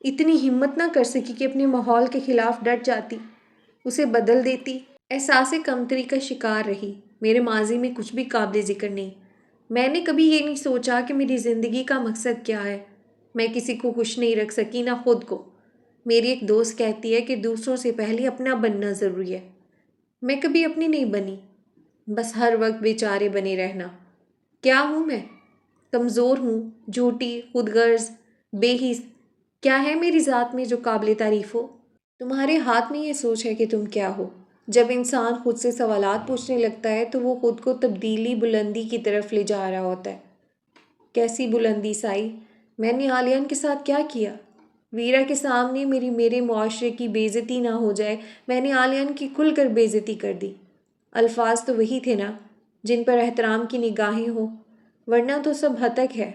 اتنی ہمت نہ کر سکی کہ اپنے ماحول کے خلاف ڈٹ جاتی، اسے بدل دیتی۔ احساس کمتری کا شکار رہی۔ میرے ماضی میں کچھ بھی قابل ذکر نہیں۔ میں نے کبھی یہ نہیں سوچا کہ میری زندگی کا مقصد کیا ہے۔ میں کسی کو خوش نہیں رکھ سکی، نہ خود کو۔ میری ایک دوست کہتی ہے کہ دوسروں سے پہلے اپنا بننا ضروری ہے۔ میں کبھی اپنی نہیں بنی، بس ہر وقت بیچارے بنے رہنا۔ کیا ہوں میں؟ کمزور ہوں، جھوٹی، خود غرض، بے حس۔ کیا ہے میری ذات میں جو قابل تعریف ہو؟ تمہارے ہاتھ میں یہ سوچ ہے کہ تم کیا ہو۔ جب انسان خود سے سوالات پوچھنے لگتا ہے تو وہ خود کو تبدیلی بلندی کی طرف لے جا رہا ہوتا ہے۔ کیسی بلندی سائی؟ میں نے عالیان کے ساتھ کیا کیا؟ ویرا کے سامنے میرے معاشرے کی بے عزتی نہ ہو جائے، میں نے عالیان کی کھل کر بے عزتی کر دی۔ الفاظ تو وہی تھے نا جن پر احترام کی نگاہیں ہوں، ورنہ تو سب ہتک ہے،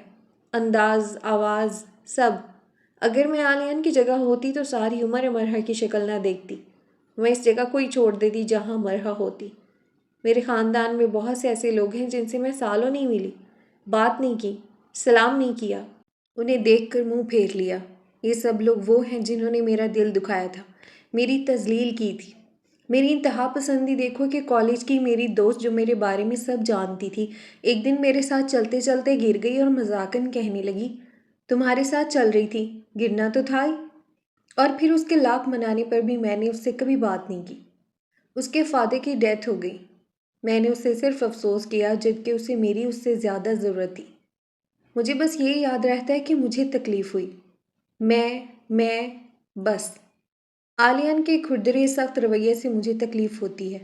انداز، آواز، سب۔ اگر میں عالیان کی جگہ ہوتی تو ساری عمر مرحا کی شکل نہ دیکھتی، میں اس جگہ کو ہی چھوڑ دیتی جہاں مرحا ہوتی۔ میرے خاندان میں بہت سے ایسے لوگ ہیں جن سے میں سالوں نہیں ملی، بات نہیں کی، سلام نہیں کیا، انہیں دیکھ کر منہ پھیر لیا۔ یہ سب لوگ وہ ہیں جنہوں نے میرا دل دکھایا تھا، میری تذلیل کی تھی۔ میری انتہا پسندی دیکھو کہ کالج کی میری دوست جو میرے بارے میں سب جانتی تھی، ایک دن میرے ساتھ چلتے چلتے گر گئی اور مذاقاً کہنے لگی، تمہارے ساتھ چل رہی تھی، گرنا تو تھا ہی۔ اور پھر اس کے لاکھ منانے پر بھی میں نے اس سے کبھی بات نہیں کی۔ اس کے فادر کی ڈیتھ ہو گئی۔ میں نے اسے صرف افسوس کیا جبکہ اسے میری اس سے زیادہ ضرورت تھی۔ مجھے بس یہ یاد رہتا ہے کہ مجھے تکلیف ہوئی۔ میں بس عالیان کے کھردرے سخت رویے سے مجھے تکلیف ہوتی ہے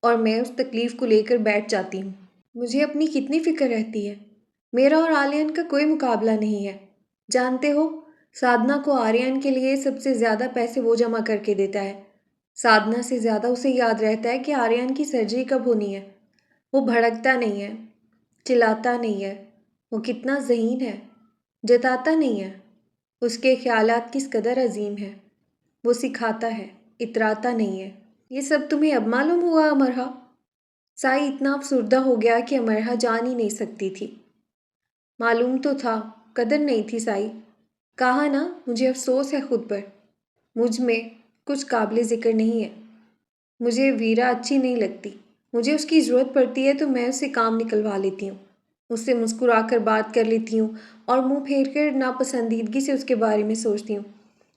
اور میں اس تکلیف کو لے کر بیٹھ جاتی ہوں۔ مجھے اپنی کتنی فکر رہتی ہے۔ میرا اور عالیان کا کوئی مقابلہ نہیں ہے۔ جانتے ہو، سادھنا کو آریان کے لیے سب سے زیادہ پیسے وہ جمع کر کے دیتا ہے۔ سادھنا سے زیادہ اسے یاد رہتا ہے کہ آریان کی سرجری کب ہونی ہے۔ وہ بھڑکتا نہیں ہے، چلاتا نہیں ہے، وہ کتنا ذہین ہے، جتاتا نہیں ہے، اس کے خیالات کس قدر عظیم ہیں، وہ سکھاتا ہے، اتراتا نہیں ہے۔ یہ سب تمہیں اب معلوم ہوا امرہا؟ سائی اتنا افسردہ ہو گیا کہ امرہا جان ہی نہیں سکتی تھی۔ معلوم تو تھا، قدر نہیں تھی سائی۔ کہا نا، مجھے افسوس ہے خود پر، مجھ میں کچھ قابل ذکر نہیں ہے۔ مجھے ویرا اچھی نہیں لگتی، مجھے اس کی ضرورت پڑتی ہے تو میں اسے کام نکلوا لیتی ہوں، اس سے مسکرا کر بات کر لیتی ہوں اور منہ پھیر کر ناپسندیدگی سے اس کے بارے میں سوچتی ہوں۔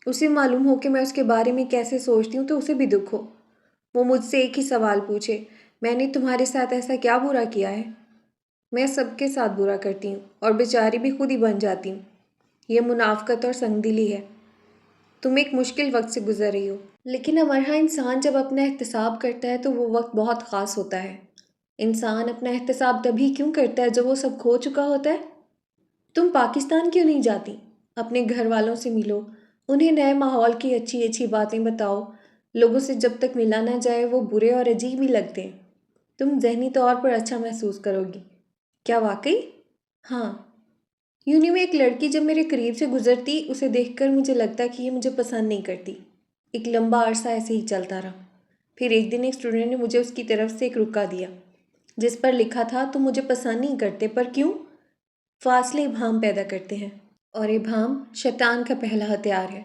اسے معلوم ہو کہ میں اس کے بارے میں کیسے سوچتی ہوں تو اسے بھی دکھ ہو۔ وہ مجھ سے ایک ہی سوال پوچھے، میں نے تمہارے ساتھ ایسا کیا برا کیا ہے؟ میں سب کے ساتھ برا کرتی ہوں اور بیچاری بھی خود ہی بن جاتی ہوں۔ یہ منافقت اور سنگ دلی ہے۔ تم ایک مشکل وقت سے گزر رہی ہو، لیکن امرہا انسان جب اپنا احتساب کرتا ہے تو وہ وقت بہت خاص ہوتا ہے۔ انسان اپنا احتساب تبھی کیوں کرتا ہے جب وہ سب کھو چکا ہوتا ہے؟ تم پاکستان کیوں نہیں جاتی؟ اپنے گھر والوں سے ملو، انہیں نئے ماحول کی اچھی اچھی باتیں بتاؤ۔ لوگوں سے جب تک ملا نہ جائے وہ برے اور عجیب ہی لگتے ہیں۔ تم ذہنی طور پر اچھا محسوس کرو گی۔ کیا واقعی؟ ہاں۔ یونی میں ایک لڑکی جب میرے قریب سے گزرتی، اسے دیکھ کر مجھے لگتا کہ یہ مجھے پسند نہیں کرتی۔ ایک لمبا عرصہ ایسے ہی چلتا رہا۔ پھر ایک دن ایک اسٹوڈنٹ نے مجھے اس کی طرف سے ایک رکا دیا جس پر لکھا تھا، تم مجھے پسند نہیں کرتے، پر کیوں؟ فاصلے ابہام پیدا کرتے ہیں، اور ابہام شیطان کا پہلا ہتھیار ہے،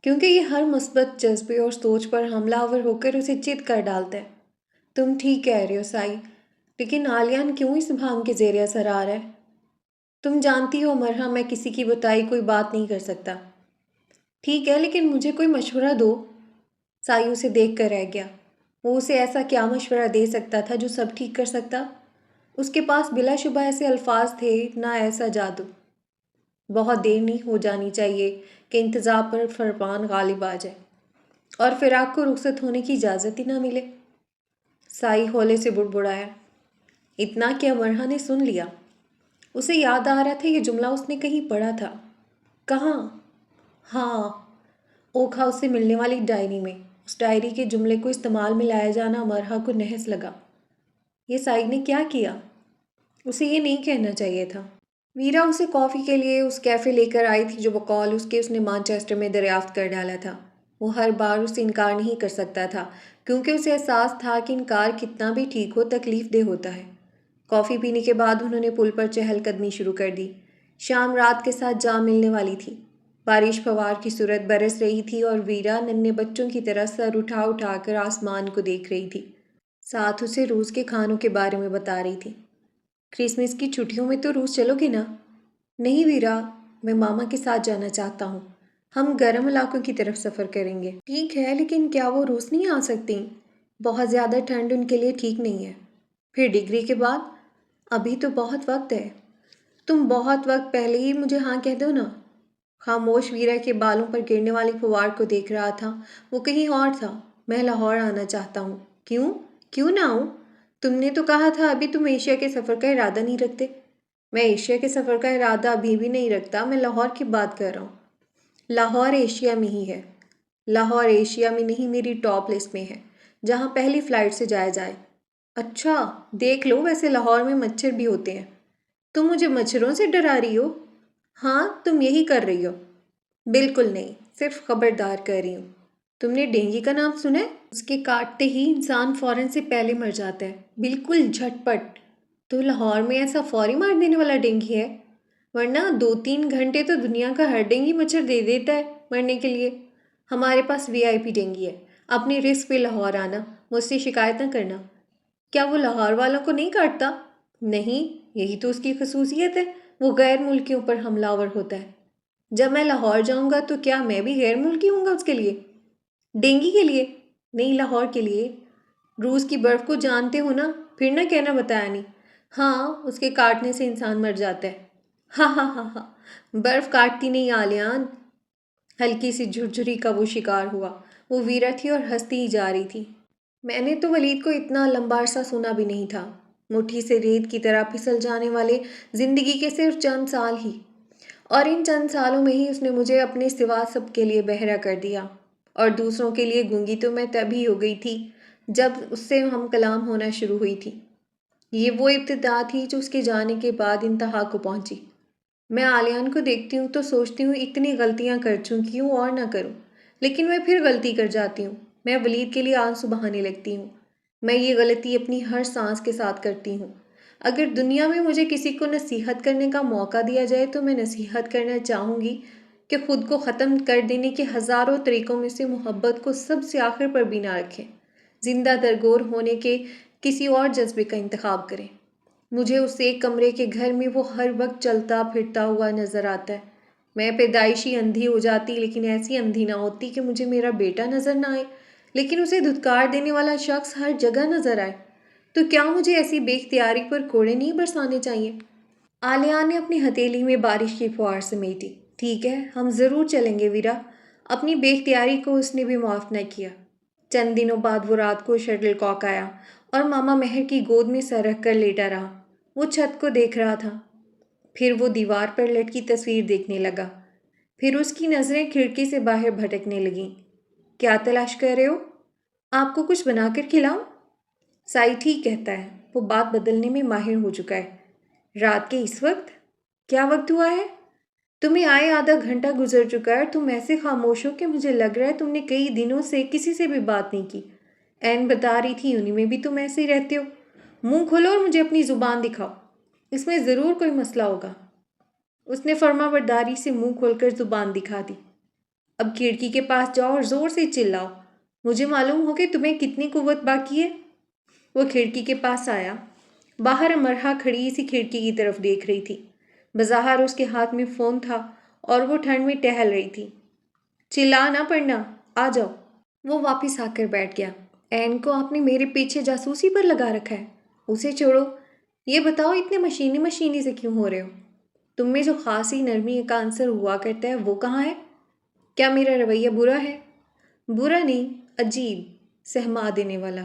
کیونکہ یہ ہر مثبت جذبے اور سوچ پر حملہ آور ہو کر اسے چت کر ڈالتا ہے۔ تم ٹھیک کہہ رہے ہو سائی، لیکن عالیان کیوں اس ابہام کے زیر اثر آ رہا ہے؟ تم جانتی ہو مرحا، میں کسی کی بتائی کوئی بات نہیں کر سکتا۔ ٹھیک ہے، لیکن مجھے کوئی مشورہ دو۔ سائی اسے دیکھ کر رہ گیا۔ وہ اسے ایسا کیا مشورہ دے سکتا تھا جو سب ٹھیک کر سکتا؟ اس کے پاس بلا شبہ ایسے الفاظ تھے، نہ ایسا جادو۔ بہت دیر نہیں ہو جانی چاہیے کہ انتظار پر فرمان غالب آ جائے اور فراق کو رخصت ہونے کی اجازت ہی نہ ملے۔ سائی ہولے سے بڑبڑایا، اتنا کہ امرہا نے سن لیا۔ اسے یاد آ رہا تھا یہ جملہ اس نے کہیں پڑھا تھا۔ کہاں؟ ہاں، اوکھا اس سے ملنے والی ڈائری میں۔ اس ڈائری کے جملے کو استعمال میں لایا جانا امرہا کو نحس لگا۔ یہ سائی نے کیا کیا؟ اسے یہ نہیں کہنا چاہیے تھا۔ ویرا اسے کافی کے لیے اس کیفے لے کر آئی تھی جو بقول اس نے مانچسٹر میں دریافت کر ڈالا تھا۔ وہ ہر بار اسے انکار نہیں کر سکتا تھا کیونکہ اسے احساس تھا کہ انکار کتنا بھی ٹھیک ہو تکلیف دہ ہوتا ہے۔ کافی پینے کے بعد انہوں نے پل پر چہل قدمی شروع کر دی۔ شام رات کے ساتھ جا ملنے والی تھی۔ بارش فوار کی صورت برس رہی تھی اور ویرا ننھے بچوں کی طرح سر اٹھا اٹھا کر آسمان کو دیکھ رہی تھی، ساتھ اسے روس کے کھانوں کے بارے میں بتا رہی تھی۔ کرسمس کی چھٹیوں میں تو روس چلو گے نا؟ نہیں ویرا، میں ماما کے ساتھ جانا چاہتا ہوں۔ ہم گرم علاقوں کی طرف سفر کریں گے۔ ٹھیک ہے، لیکن کیا وہ روس نہیں آ سکتی؟ بہت زیادہ ٹھنڈ ان کے لیے ٹھیک نہیں ہے۔ پھر ڈگری کے بعد؟ ابھی تو بہت وقت ہے۔ تم بہت وقت پہلے ہی مجھے ہاں کہہ دو نا۔ خاموش ویرا کے بالوں پر گرنے والی فوار کو دیکھ رہا تھا۔ وہ کہیں اور تھا۔ میں لاہور آنا چاہتا ہوں۔ کیوں؟ کیوں نہ آؤں؟ تم نے تو کہا تھا ابھی تم ایشیا کے سفر کا ارادہ نہیں رکھتے۔ میں ایشیا کے سفر کا ارادہ ابھی بھی نہیں رکھتا، میں لاہور کی بات کر رہا ہوں۔ لاہور ایشیا میں ہی ہے۔ لاہور ایشیا میں نہیں، میری ٹاپ لسٹ میں ہے، جہاں پہلی فلائٹ سے جایا جائے۔ اچھا، دیکھ لو، ویسے لاہور میں مچھر بھی ہوتے ہیں۔ تم مجھے مچھروں سے ڈرا رہی ہو؟ ہاں، تم یہی کر رہی ہو۔ بالکل نہیں، صرف خبردار کر رہی ہوں۔ تم نے ڈینگی کا نام سنا ہے؟ اس کے کاٹتے ہی انسان فوراً سے پہلے مر جاتا ہے، بالکل جھٹ پٹ۔ تو لاہور میں ایسا فوری مار دینے والا ڈینگی ہے؟ ورنہ 2-3 گھنٹے تو دنیا کا ہر ڈینگی مچھر دے دیتا ہے مرنے کے لیے۔ ہمارے پاس VIP ڈینگی ہے۔ اپنی رسک پہ لاہور آنا، مجھ سے شکایت نہ کرنا۔ کیا وہ لاہور والوں کو نہیں کاٹتا؟ نہیں، یہی تو اس کی خصوصیت ہے، وہ غیر ملکیوں پر حملہ آور ہوتا ہے۔ جب میں لاہور جاؤں گا تو کیا میں بھی غیر ملکی ہوں گا اس کے لیے؟ ڈینگی کے لیے؟ نہیں، لاہور کے لیے۔ روس کی برف کو جانتے ہو نا، پھر نہ کہنا بتایا نہیں۔ ہاں، اس کے کاٹنے سے انسان مر جاتا ہے۔ ہاں ہاں ہاں ہاں، برف کاٹتی نہیں آلیان۔ ہلکی سی جھرجھری کا وہ شکار ہوا۔ وہ ویرا تھی اور ہنستی ہی جا رہی تھی۔ میں نے تو ولید کو اتنا لمبا عرصہ سنا بھی نہیں تھا۔ مٹھی سے ریت کی طرح پھسل جانے والے زندگی کے صرف چند سال ہی، اور ان چند سالوں میں ہی اس نے مجھے اپنے سوا سب کے لیے بہرا کر دیا، اور دوسروں کے لیے گونگی تو میں تبھی ہو گئی تھی جب اس سے ہم کلام ہونا شروع ہوئی تھی۔ یہ وہ ابتدا تھی جو اس کے جانے کے بعد انتہا کو پہنچی۔ میں آلیان کو دیکھتی ہوں تو سوچتی ہوں اتنی غلطیاں کر چکی ہوں اور نہ کروں، لیکن میں پھر غلطی کر جاتی ہوں۔ میں ولید کے لیے آنسو بہانے لگتی ہوں۔ میں یہ غلطی اپنی ہر سانس کے ساتھ کرتی ہوں۔ اگر دنیا میں مجھے کسی کو نصیحت کرنے کا موقع دیا جائے تو میں نصیحت کرنا چاہوں گی کہ خود کو ختم کر دینے کے ہزاروں طریقوں میں سے محبت کو سب سے آخر پر بھی نہ رکھیں، زندہ درگور ہونے کے کسی اور جذبے کا انتخاب کریں۔ مجھے اس ایک کمرے کے گھر میں وہ ہر وقت چلتا پھرتا ہوا نظر آتا ہے۔ میں پیدائشی اندھی ہو جاتی، لیکن ایسی اندھی نہ ہوتی کہ مجھے میرا بیٹا نظر نہ آئے، لیکن اسے دھتکار دینے والا شخص ہر جگہ نظر آئے۔ تو کیا مجھے ایسی بے اختیاری پر کوڑے نہیں برسانے چاہیے؟ آلیان نے اپنی ہتھیلی میں بارش کی فوار سمیٹی۔ ٹھیک ہے، ہم ضرور چلیں گے ویرا۔ اپنی بے اختیاری کو اس نے بھی معاف نہ کیا۔ چند دنوں بعد وہ رات کو شٹل کاک آیا اور ماما مہر کی گود میں سر رکھ کر لیٹا رہا۔ وہ چھت کو دیکھ رہا تھا، پھر وہ دیوار پر لٹکی تصویر دیکھنے لگا، پھر اس کی نظریں کھڑکی سے باہر بھٹکنے لگیں۔ کیا تلاش کر رہے ہو؟ آپ کو کچھ بنا کر کھلاؤں؟ سائی ٹھیک کہتا ہے، وہ بات بدلنے میں ماہر ہو چکا ہے۔ رات کے اس وقت؟ کیا وقت ہوا ہے؟ تمہیں آئے آدھا گھنٹہ گزر چکا ہے اور تم ایسے خاموش ہو کہ مجھے لگ رہا ہے تم نے کئی دنوں سے کسی سے بھی بات نہیں کی۔ این بتا رہی تھی انہی میں بھی تم ایسے ہی رہتے ہو۔ منہ کھولو اور مجھے اپنی زبان دکھاؤ، اس میں ضرور کوئی مسئلہ ہوگا۔ اس نے فرما برداری سے منہ کھول کر زبان دکھا دی۔ اب کھڑکی کے پاس جاؤ اور زور سے چلاؤ، مجھے معلوم ہو کہ تمہیں کتنی قوت باقی ہے۔ وہ کھڑکی کے پاس آیا۔ باہر امرہا کھڑی اسی کھڑکی کی طرف دیکھ رہی تھی۔ بظاہر اس کے ہاتھ میں فون تھا اور وہ ٹھنڈ میں ٹہل رہی تھی۔ چلا نہ پڑنا، آ جاؤ۔ وہ واپس آ کر بیٹھ گیا۔ این کو آپ نے میرے پیچھے جاسوسی پر لگا رکھا ہے، اسے چھوڑو۔ یہ بتاؤ اتنے مشینی سے کیوں ہو رہے ہو؟ تم میں جو خاصی نرمی کا عنصر ہوا کرتا ہے وہ کہاں ہے؟ کیا میرا رویہ برا ہے؟ برا نہیں، عجیب، سہما دینے والا۔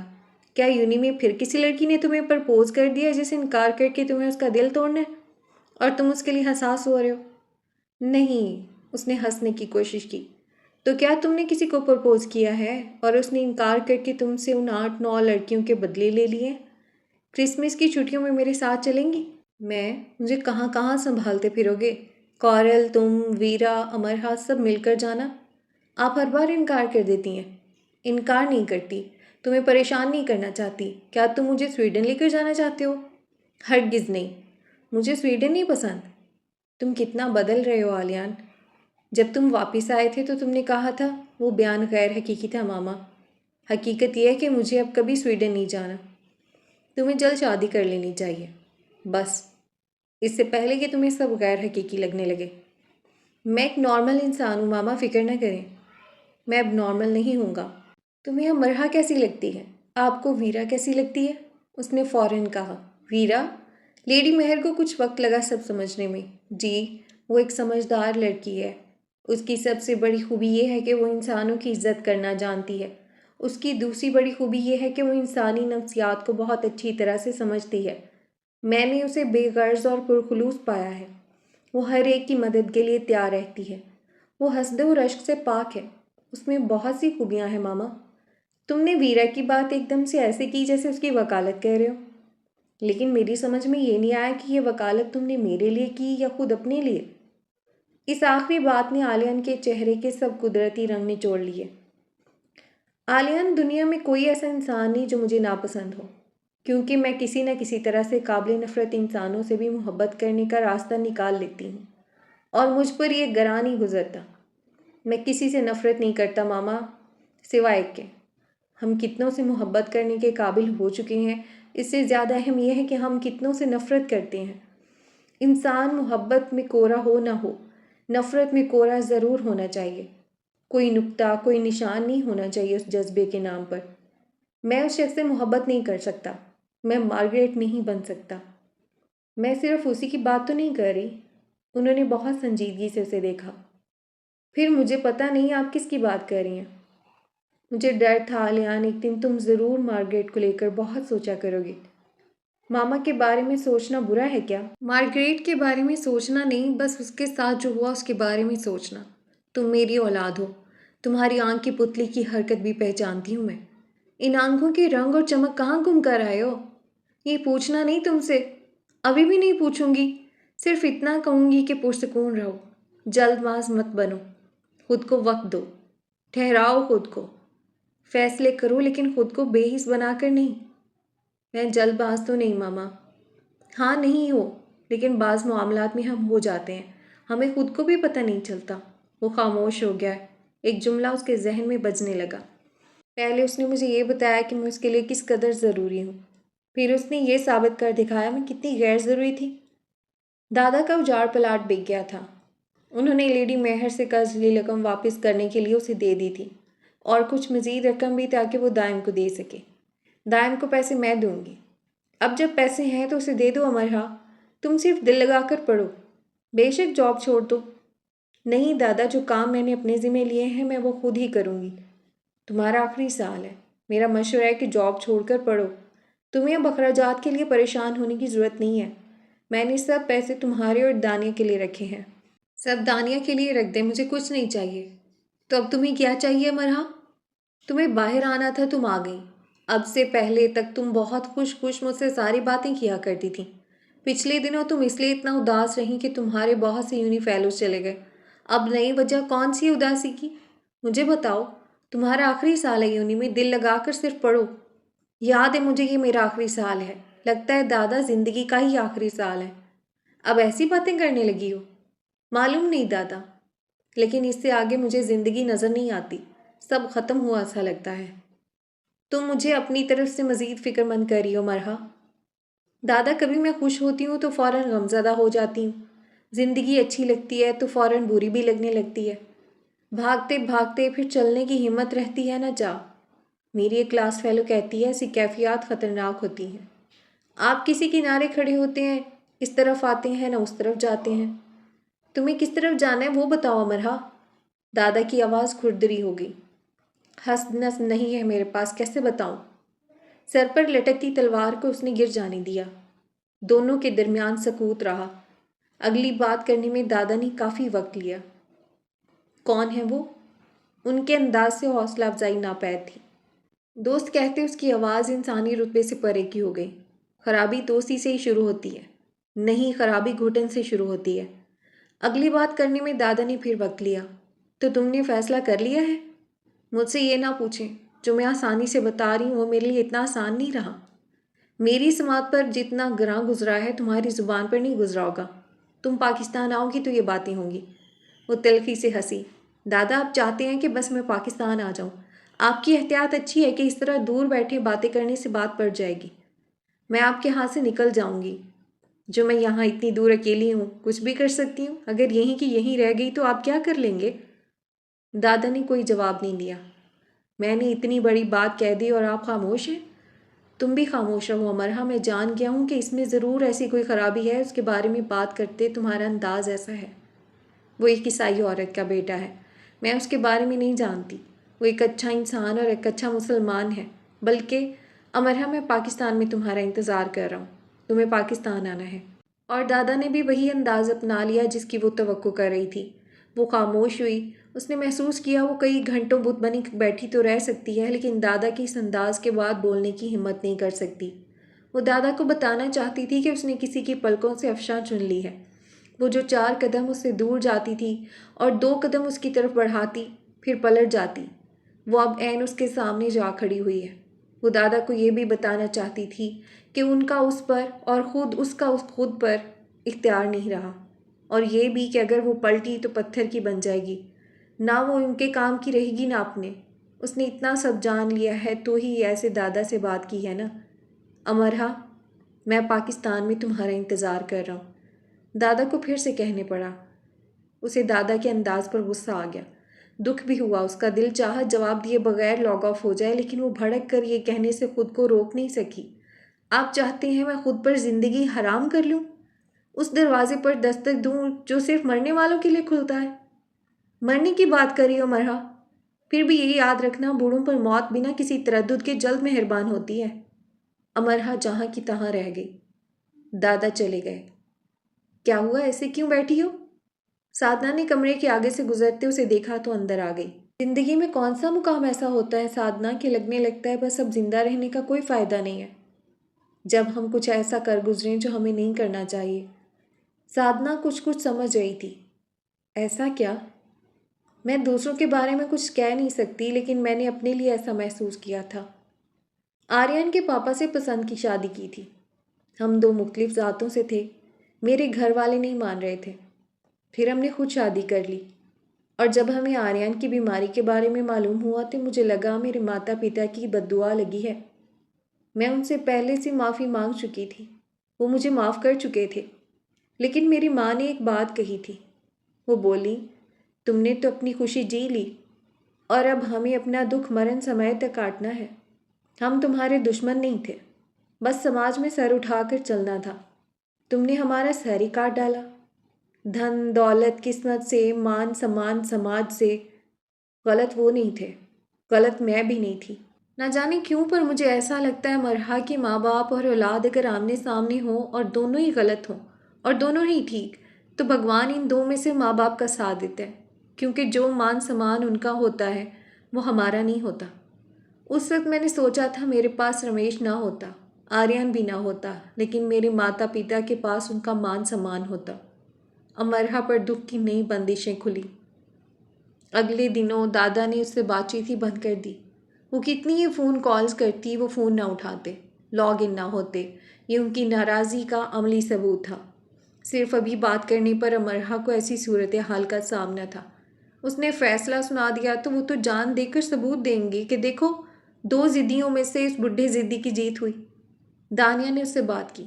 کیا یونی میں پھر کسی لڑکی نے تمہیں پرپوز کر دیا جسے انکار کر کے تمہیں اس کا دل توڑنا ہے اور تم اس کے لیے حساس ہو رہے ہو؟ نہیں، اس نے ہنسنے کی کوشش کی۔ تو کیا تم نے کسی کو پرپوز کیا ہے اور اس نے انکار کر کے تم سے ان 8-9 لڑکیوں کے بدلے لے لیے؟ کرسمس کی چھٹیوں میں میرے ساتھ چلیں گی؟ مجھے کہاں کہاں سنبھالتے پھرو گے؟ کورل، تم، ویرا، امرہا، سب مل کر جانا۔ آپ ہر بار انکار کر دیتی ہیں۔ انکار نہیں کرتی، تمہیں پریشان نہیں کرنا چاہتی۔ کیا تم مجھے سویڈن لے کر جانا چاہتے ہو؟ ہرگز نہیں، مجھے سویڈن نہیں پسند۔ تم کتنا بدل رہے ہو آلیان۔ جب تم واپس آئے تھے تو تم نے کہا تھا وہ بیان غیر حقیقی تھا ماما۔ حقیقت یہ ہے کہ مجھے اب کبھی سویڈن نہیں جانا۔ تمہیں جلد شادی کر لینی چاہیے، بس، اس سے پہلے کہ تمہیں سب غیر حقیقی لگنے لگے۔ میں ایک نارمل انسان ہوں ماما، فکر نہ کریں، میں اب نارمل نہیں ہوں گا۔ تمہیں امرہا کیسی لگتی ہے؟ آپ کو ویرا کیسی لگتی ہے؟ اس نے فوراً کہا۔ ویرا؟ لیڈی مہر کو کچھ وقت لگا سب سمجھنے میں۔ جی، وہ ایک سمجھدار لڑکی ہے۔ اس کی سب سے بڑی خوبی یہ ہے کہ وہ انسانوں کی عزت کرنا جانتی ہے۔ اس کی دوسری بڑی خوبی یہ ہے کہ وہ انسانی نفسیات کو بہت اچھی طرح سے سمجھتی ہے۔ میں نے اسے بے غرض اور پرخلوص پایا ہے۔ وہ ہر ایک کی مدد کے لیے تیار رہتی ہے۔ وہ حسد و رشک سے پاک ہے۔ اس میں بہت سی خوبیاں ہیں ماما۔ تم نے ویرا کی بات ایک دم سے ایسے کی جیسے اس کی وکالت کہہ رہے ہو، لیکن میری سمجھ میں یہ نہیں آیا کہ یہ وکالت تم نے میرے لیے کی یا خود اپنے لیے۔ اس آخری بات نے آلیان کے چہرے کے سب قدرتی رنگ نچوڑ لیے۔ آلیان، دنیا میں کوئی ایسا انسان نہیں جو مجھے ناپسند ہو، کیونکہ میں کسی نہ کسی طرح سے قابل نفرت انسانوں سے بھی محبت کرنے کا راستہ نکال لیتی ہوں، اور مجھ پر یہ گراں نہیں گزرتا۔ میں کسی سے نفرت نہیں کرتا ماما، سوائے ایک کے۔ ہم کتنوں سے محبت کرنے کے قابل ہو چکے ہیں، اس سے زیادہ اہم یہ ہے کہ ہم کتنوں سے نفرت کرتے ہیں۔ انسان محبت میں کورا ہو نہ ہو، نفرت میں کورا ضرور ہونا چاہیے۔ کوئی نقطہ، کوئی نشان نہیں ہونا چاہیے اس جذبے کے نام پر۔ میں اس شخص سے محبت نہیں کر سکتا، میں مارگریٹ نہیں بن سکتا۔ میں صرف اسی کی بات تو نہیں کر رہی۔ انہوں نے بہت سنجیدگی سے اسے دیکھا۔ پھر مجھے پتہ نہیں آپ کس کی بات کر رہی ہیں۔ مجھے ڈر تھا آلیان، ایک دن تم ضرور مارگریٹ کو لے کر بہت سوچا کرو گی۔ ماما کے بارے میں سوچنا برا ہے کیا؟ مارگریٹ کے بارے میں سوچنا نہیں، بس اس کے ساتھ جو ہوا اس کے بارے میں سوچنا۔ تم میری اولاد ہو، تمہاری آنکھ کی پتلی کی حرکت بھی پہچانتی ہوں میں۔ ان آنکھوں کے رنگ اور چمک کہاں گم کر آئے ہو؟ یہ پوچھنا نہیں تم سے، ابھی بھی نہیں پوچھوں گی، صرف اتنا کہوں گی کہ پرسکون رہو، جلد باز مت بنو، خود کو وقت دو، ٹھہراؤ خود کو، فیصلے کرو لیکن خود کو بے حس بنا کر نہیں۔ میں جلد باز تو نہیں ماما۔ ہاں نہیں ہو، لیکن بعض معاملات میں ہم ہو جاتے ہیں، ہمیں خود کو بھی پتہ نہیں چلتا۔ وہ خاموش ہو گیا۔ ایک جملہ اس کے ذہن میں بجنے لگا۔ پہلے اس نے مجھے یہ بتایا کہ میں اس کے لیے کس قدر ضروری ہوں، پھر اس نے یہ ثابت کر دکھایا میں کتنی غیر ضروری تھی۔ دادا کا اجاڑ پلاٹ بک گیا تھا۔ انہوں نے لیڈی میہر سے قرض لی رقم واپس کرنے کے لیے اسے دے دی تھی، اور کچھ مزید رقم بھی تاکہ وہ دائم کو دے سکے۔ دائم کو پیسے میں دوں گی۔ اب جب پیسے ہیں تو اسے دے دو امرہا، تم صرف دل لگا کر پڑھو، بے شک جاب چھوڑ دو۔ نہیں دادا، جو کام میں نے اپنے ذمہ لیے ہیں میں وہ خود ہی کروں گی۔ تمہارا آخری سال ہے، میرا مشورہ ہے کہ جاب چھوڑ کر پڑھو۔ تمہیں اب اخراجات کے لیے پریشان ہونے کی ضرورت نہیں ہے۔ میں نے سب پیسے تمہارے اور دانیہ کے لیے رکھے ہیں۔ سب دانیہ کے لیے رکھ دیں، مجھے کچھ نہیں چاہیے۔ تو اب تمہیں کیا چاہیے امرہا؟ تمہیں باہر آنا تھا، تم آ گئی۔ اب سے پہلے تک تم بہت خوش خوش مجھ سے ساری باتیں کیا کرتی تھیں۔ پچھلے دنوں تم اس لیے اتنا اداس رہیں کہ تمہارے بہت سے یونی فیلوز چلے گئے۔ اب نئی وجہ کون سی اداسی کی؟ مجھے بتاؤ۔ تمہارا آخری سال ہے یونی میں، دل لگا کر صرف پڑھو۔ یاد ہے مجھے یہ میرا آخری سال ہے، لگتا ہے دادا زندگی کا ہی آخری سال ہے۔ اب ایسی باتیں کرنے لگی ہو؟ معلوم نہیں دادا، لیکن اس سے آگے مجھے زندگی نظر نہیں آتی، سب ختم ہوا ایسا لگتا ہے۔ تم مجھے اپنی طرف سے مزید فکر مند کر رہی ہو مرحا۔ دادا، کبھی میں خوش ہوتی ہوں تو فوراً غمزدہ ہو جاتی ہوں، زندگی اچھی لگتی ہے تو فوراً بری بھی لگنے لگتی ہے، بھاگتے بھاگتے پھر چلنے کی ہمت رہتی ہے نہ چاہ۔ میری ایک کلاس فیلو کہتی ہے ایسی کیفیات خطرناک ہوتی ہیں۔ آپ کسی کنارے کھڑے ہوتے ہیں، اس طرف آتے ہیں نہ اس طرف جاتے ہیں۔ تمہیں کس طرف جانا ہے وہ بتاؤ امرہا۔ دادا کی آواز کھردری ہو گئی۔ ہست نس نہیں ہے میرے پاس، کیسے بتاؤں؟ سر پر لٹکتی تلوار کو اس نے گر جانے دیا۔ دونوں کے درمیان سکوت رہا۔ اگلی بات کرنے میں دادا نے کافی وقت لیا۔ کون ہے وہ؟ ان کے انداز سے حوصلہ افزائی ناپید تھی۔ دوست کہتے اس کی آواز انسانی رتبے سے پرے کی ہو گئی۔ خرابی دوستی سے ہی شروع ہوتی ہے، نہیں خرابی گھٹن سے شروع ہوتی ہے۔ اگلی بات کرنے میں دادا نے پھر وقت لیا۔ تو تم نے فیصلہ کر لیا ہے؟ مجھ سے یہ نہ پوچھیں، جو میں آسانی سے بتا رہی ہوں وہ میرے لیے اتنا آسان نہیں رہا۔ میری سماعت پر جتنا گراں گزرا ہے تمہاری زبان پر نہیں گزرا ہوگا۔ تم پاکستان آؤ گی تو یہ باتیں ہوں گی۔ وہ تلخی سے ہنسی۔ دادا آپ چاہتے ہیں کہ بس میں پاکستان آ جاؤں؟ آپ کی احتیاط اچھی ہے کہ اس طرح دور بیٹھے باتیں کرنے سے بات پڑ جائے گی۔ میں آپ کے ہاتھ سے نکل جاؤں گی۔ جو میں یہاں اتنی دور اکیلی ہوں، کچھ بھی کر سکتی ہوں۔ اگر یہیں کی یہیں رہ گئی تو آپ کیا کر لیں گے؟ دادا نے کوئی جواب نہیں دیا۔ میں نے اتنی بڑی بات کہہ دی اور آپ خاموش ہیں؟ تم بھی خاموش رہو امرہا، میں جان گیا ہوں کہ اس میں ضرور ایسی کوئی خرابی ہے، اس کے بارے میں بات کرتے تمہارا انداز ایسا ہے۔ وہ ایک عیسائی عورت کا بیٹا ہے، میں اس کے بارے میں نہیں جانتی۔ وہ ایک اچھا انسان اور ایک اچھا مسلمان ہے۔ بلکہ امرہا میں پاکستان میں تمہارا انتظار کر رہا ہوں، تمہیں پاکستان آنا ہے۔ اور دادا نے بھی وہی انداز اپنا لیا جس کی وہ توقع کر رہی تھی۔ وہ خاموش ہوئی۔ اس نے محسوس کیا وہ کئی گھنٹوں بت بنی بیٹھی تو رہ سکتی ہے، لیکن دادا کے اس انداز کے بعد بولنے کی ہمت نہیں کر سکتی۔ وہ دادا کو بتانا چاہتی تھی کہ اس نے کسی کی پلکوں سے افشاں چن لی ہے۔ وہ جو 4 قدم اس سے دور جاتی تھی اور 2 قدم اس کی طرف بڑھاتی پھر پلٹ جاتی، وہ اب عین اس کے سامنے جا کھڑی ہوئی ہے۔ وہ دادا کو یہ بھی بتانا چاہتی تھی کہ ان کا اس پر اور خود اس کا خود پر اختیار نہیں رہا، اور یہ بھی کہ اگر وہ پلٹی تو پتھر کی بن جائے گی، نہ وہ ان کے کام کی رہے گی نہ اپنے۔ اس نے اتنا سب جان لیا ہے تو ہی ایسے دادا سے بات کی ہے نا۔ امرہا، میں پاکستان میں تمہارا انتظار کر رہا ہوں، دادا کو پھر سے کہنے پڑا۔ اسے دادا کے انداز پر غصہ آ گیا، دکھ بھی ہوا۔ اس کا دل چاہا جواب دیے بغیر لاگ آف ہو جائے، لیکن وہ بھڑک کر یہ کہنے سے خود کو روک نہیں سکی۔ آپ چاہتے ہیں میں خود پر زندگی حرام کر لوں؟ اس دروازے پر دستک دوں جو صرف مرنے والوں کے لیے کھلتا ہے؟ مرنے کی بات کری ہو مرہا، پھر بھی یہی یاد رکھنا بوڑھوں پر موت بنا کسی تردد کے جلد مہربان ہوتی ہے۔ امرہا جہاں کی تہاں رہ گئی۔ دادا چلے گئے۔ کیا ہوا، ایسے کیوں بیٹھی ہو؟ سادنا نے کمرے کے آگے سے گزرتے اسے دیکھا تو اندر آ گئی۔ زندگی میں کون سا مقام ایسا ہوتا ہے سادنا کہ لگنے لگتا ہے بس اب زندہ رہنے کا کوئی فائدہ نہیں ہے، جب ہم کچھ ایسا کر گزریں جو ہمیں نہیں کرنا چاہیے۔ سادنا کچھ سمجھ رہی تھی۔ ایسا کیا؟ میں دوسروں کے بارے میں کچھ کہہ نہیں سکتی، لیکن میں نے اپنے لیے ایسا محسوس کیا تھا۔ آریان کے پاپا سے پسند کی شادی کی تھی۔ ہم 2 مختلف ذاتوں سے تھے۔ میرے گھر والے نہیں مان رہے تھے۔ پھر ہم نے خود شادی کر لی، اور جب ہمیں آریان کی بیماری کے بارے میں معلوم ہوا تو مجھے لگا میرے ماتا پتا کی بد دعا لگی ہے۔ میں ان سے پہلے سے معافی مانگ چکی تھی، وہ مجھے معاف کر چکے تھے، لیکن میری ماں نے ایک بات کہی تھی۔ وہ بولی، تم نے تو اپنی خوشی جی لی، اور اب ہمیں اپنا دکھ مرن سمے تک کاٹنا ہے۔ ہم تمہارے دشمن نہیں تھے، بس سماج میں سر اٹھا کر چلنا تھا۔ تم نے ہمارا سر ہی کاٹ ڈالا، دھن دولت قسمت سے، مان سمان سماج سے۔ غلط وہ نہیں تھے، غلط میں بھی نہیں تھی۔ نہ جانے کیوں پر مجھے ایسا لگتا ہے مرہا کہ ماں باپ اور اولاد اگر آمنے سامنے ہوں اور دونوں ہی غلط ہوں اور دونوں ہی ٹھیک، تو بھگوان ان 2 میں سے ماں باپ کا ساتھ دیتا ہے، کیونکہ جو مان سمان ان کا ہوتا ہے وہ ہمارا نہیں ہوتا۔ اس وقت میں نے سوچا تھا میرے پاس رمیش نہ ہوتا، آریان بھی نہ ہوتا، لیکن میرے ماتا پتا کے پاس ان کا مان سمان ہوتا۔ امرہا پر دکھ کی نئی بندشیں کھلی۔ اگلے دنوں دادا نے اس سے بات چیت ہی بند کر دی۔ وہ کتنی ہی فون کالز کرتی، وہ فون نہ اٹھاتے، لاگ ان نہ ہوتے۔ یہ ان کی ناراضی کا عملی ثبوت تھا۔ صرف ابھی بات کرنے پر امرہا کو ایسی صورتحال کا سامنا تھا۔ اس نے فیصلہ سنا دیا تو وہ تو جان دے کر ثبوت دیں گے کہ دیکھو 2 ضدیوں میں سے اس بڈھے ضدی کی جیت ہوئی۔ دانیہ نے اس سے بات کی۔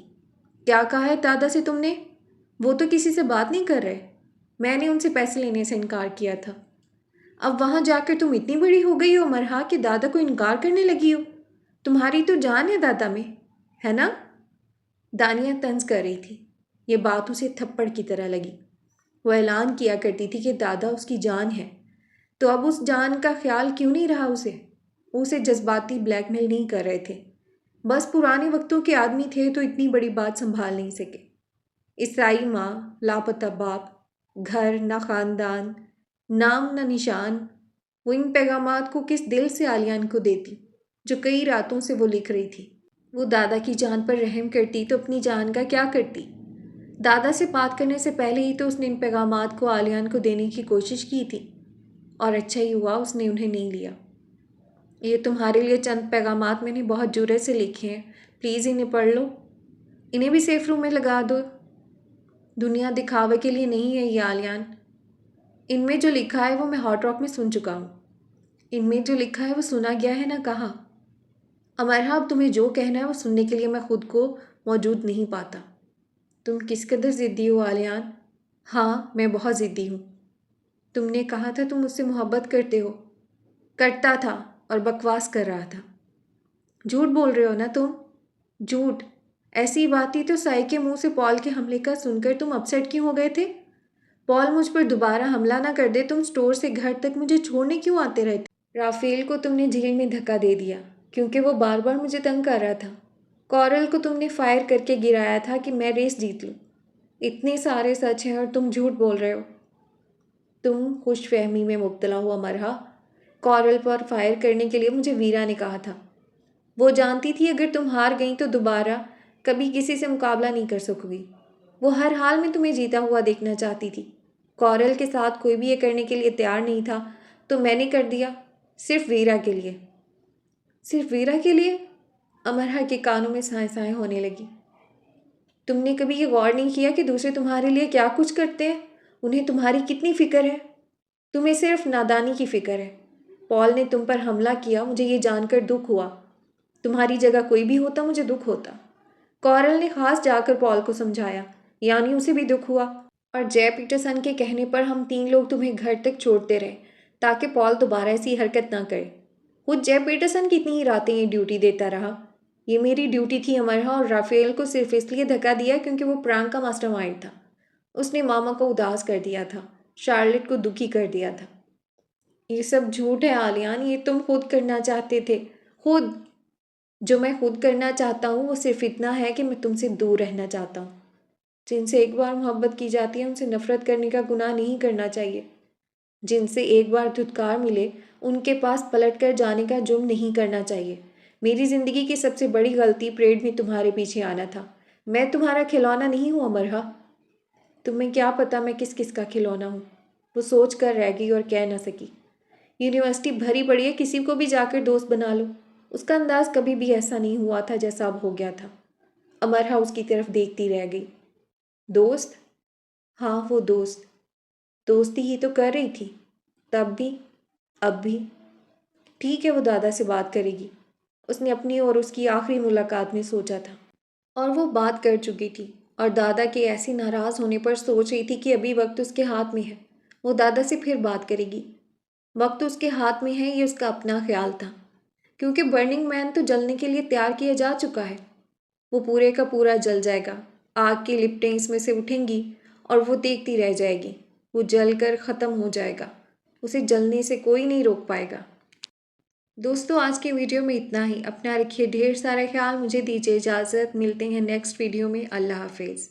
کیا کہا ہے دادا سے تم نے؟ وہ تو کسی سے بات نہیں کر رہے۔ میں نے ان سے پیسے لینے سے انکار کیا تھا۔ اب وہاں جا کر تم اتنی بڑی ہو گئی ہو مرہا کہ دادا کو انکار کرنے لگی ہو؟ تمہاری تو جان ہے دادا میں، ہے نا؟ دانیہ طنز کر رہی تھی۔ یہ بات اسے تھپڑ کی طرح لگی۔ وہ اعلان کیا کرتی تھی کہ دادا اس کی جان ہے، تو اب اس جان کا خیال کیوں نہیں رہا اسے؟ وہ اسے جذباتی بلیک میل نہیں کر رہے تھے، بس پرانے وقتوں کے آدمی تھے تو اتنی بڑی بات سنبھال نہیں سکے۔ عیسائی ماں، لاپتہ باپ، گھر نہ خاندان، نام نہ نشان۔ وہ ان پیغامات کو کس دل سے آلیان کو دیتی جو کئی راتوں سے وہ لکھ رہی تھی؟ وہ دادا کی جان پر رحم کرتی تو اپنی جان کا کیا کرتی؟ دادا سے بات کرنے سے پہلے ہی تو اس نے ان پیغامات کو آلیان کو دینے کی کوشش کی تھی، اور اچھا ہی ہوا اس نے انہیں نہیں لیا۔ یہ تمہارے لیے چند پیغامات میں نے بہت جرات سے لکھے ہیں، پلیز انہیں پڑھ لو، انہیں بھی سیف روم میں لگا دو۔ دنیا دکھاوے کے لیے نہیں ہے یہ آلیان، ان میں جو لکھا ہے وہ میں ہاٹ راک میں سن چکا ہوں. ان میں جو لکھا ہے وہ سنا گیا ہے نہ کہا. امرہ اب تمہیں جو کہنا ہے وہ سننے کے لیے میں خود کو موجود نہیں پاتا. تم کس قدر ضدی ہو آلیان؟ ہاں میں بہت ضدی ہوں. تم نے کہا تھا تم مجھ سے محبت کرتے ہو. کرتا تھا اور بکواس کر رہا تھا. جھوٹ بول رہے ہو نا تم؟ جھوٹ. ایسی بات تھی تو سائی کے منہ سے پال کے حملے کا سن کر تم اپسیٹ کیوں ہو گئے تھے؟ پال مجھ پر دوبارہ حملہ نہ کر دے. تم سٹور سے گھر تک مجھے چھوڑنے کیوں آتے رہتے؟ رافیل کو تم نے جھیل میں دھکا دے دیا کیونکہ وہ بار بار مجھے تنگ کر رہا تھا. کورل کو تم نے فائر کر کے گرایا تھا کہ میں ریس جیت لوں. اتنے سارے سچ ہیں اور تم جھوٹ بول رہے ہو. تم خوش فہمی میں مبتلا ہو امرہ. کورل پر فائر کرنے کے لیے مجھے ویرا نے کہا تھا. وہ جانتی تھی اگر تم ہار گئیں تو دوبارہ کبھی کسی سے مقابلہ نہیں کر سکو گی. وہ ہر حال میں تمہیں جیتا ہوا دیکھنا چاہتی تھی. کورل کے ساتھ کوئی بھی یہ کرنے کے لیے تیار نہیں تھا تو میں نے کر دیا. صرف ویرا کے لیے. صرف ویرا کے لیے؟ امرہ کے کانوں میں سائیں سائیں ہونے لگی. تم نے کبھی یہ غور نہیں کیا کہ دوسرے تمہارے لیے کیا کچھ کرتے ہیں؟ انہیں تمہاری کتنی فکر ہے؟ تمہیں صرف نادانی کی فکر ہے. پال نے تم پر حملہ کیا مجھے یہ جان کر دکھ ہوا. تمہاری جگہ کوئی بھی ہوتا مجھے دکھ ہوتا. کورل نے خاص جا کر پال کو سمجھایا. یعنی اسے بھی دکھ ہوا. اور جے پیٹرسن کے کہنے پر ہم 3 لوگ تمہیں گھر تک چھوڑتے رہے تاکہ پال دوبارہ ایسی حرکت نہ کرے. خود جے پیٹرسن کتنی ہی راتیں یہ ڈیوٹی دیتا رہا. یہ میری ڈیوٹی تھی امرہ اور رافیل کو صرف اس لیے دھکا دیا کیونکہ وہ پرانک کا ماسٹر مائنڈ تھا. اس نے ماما کو اداس کر دیا تھا. شارلٹ کو دکھی کر دیا تھا. یہ سب جھوٹ ہے آلیان. یہ تم خود کرنا چاہتے تھے. خود. جو میں خود کرنا چاہتا ہوں وہ صرف اتنا ہے کہ میں تم سے دور رہنا چاہتا ہوں. جن سے ایک بار محبت کی جاتی ہے ان سے نفرت کرنے کا گناہ نہیں کرنا چاہیے. جن سے ایک بار دھتکار ملے ان کے پاس پلٹ کر جانے کا جرم نہیں کرنا چاہیے. میری زندگی کی سب سے بڑی غلطی پریڈ میں تمہارے پیچھے آنا تھا. میں تمہارا کھلونا نہیں ہوں امرہ. تمہیں کیا پتا میں کس کس کا کھلونا ہوں؟ وہ سوچ کر رہ گئی اور کہہ نہ سکی. یونیورسٹی بھری پڑی ہے کسی کو بھی جا کر دوست بنا لو. اس کا انداز کبھی بھی ایسا نہیں ہوا تھا جیسا اب ہو گیا تھا. امرہ اس کی طرف دیکھتی رہ گئی. دوست؟ ہاں وہ دوست. دوستی ہی تو کر رہی تھی. تب بھی. اب بھی. ٹھیک ہے وہ دادا سے بات کرے گی. اس نے اپنی اور اس کی آخری ملاقات میں سوچا تھا. اور وہ بات کر چکی تھی اور دادا کے ایسے ناراض ہونے پر سوچ رہی تھی کہ ابھی وقت اس کے ہاتھ میں ہے. وہ دادا سے پھر بات کرے گی. وقت اس کے ہاتھ میں ہے یہ اس کا اپنا خیال تھا. کیونکہ برننگ مین تو جلنے کے لیے تیار کیا جا چکا ہے. وہ پورے کا پورا جل جائے گا. آگ کی لپٹیں اس میں سے اٹھیں گی اور وہ دیکھتی رہ جائے گی. وہ جل کر ختم ہو جائے گا. اسے جلنے سے کوئی نہیں روک پائے گا. دوستو آج کے ویڈیو میں اتنا ہی. اپنا رکھیے ڈھیر سارا خیال. مجھے دیجیے اجازت. ملتے ہیں نیکسٹ ویڈیو میں. اللہ حافظ.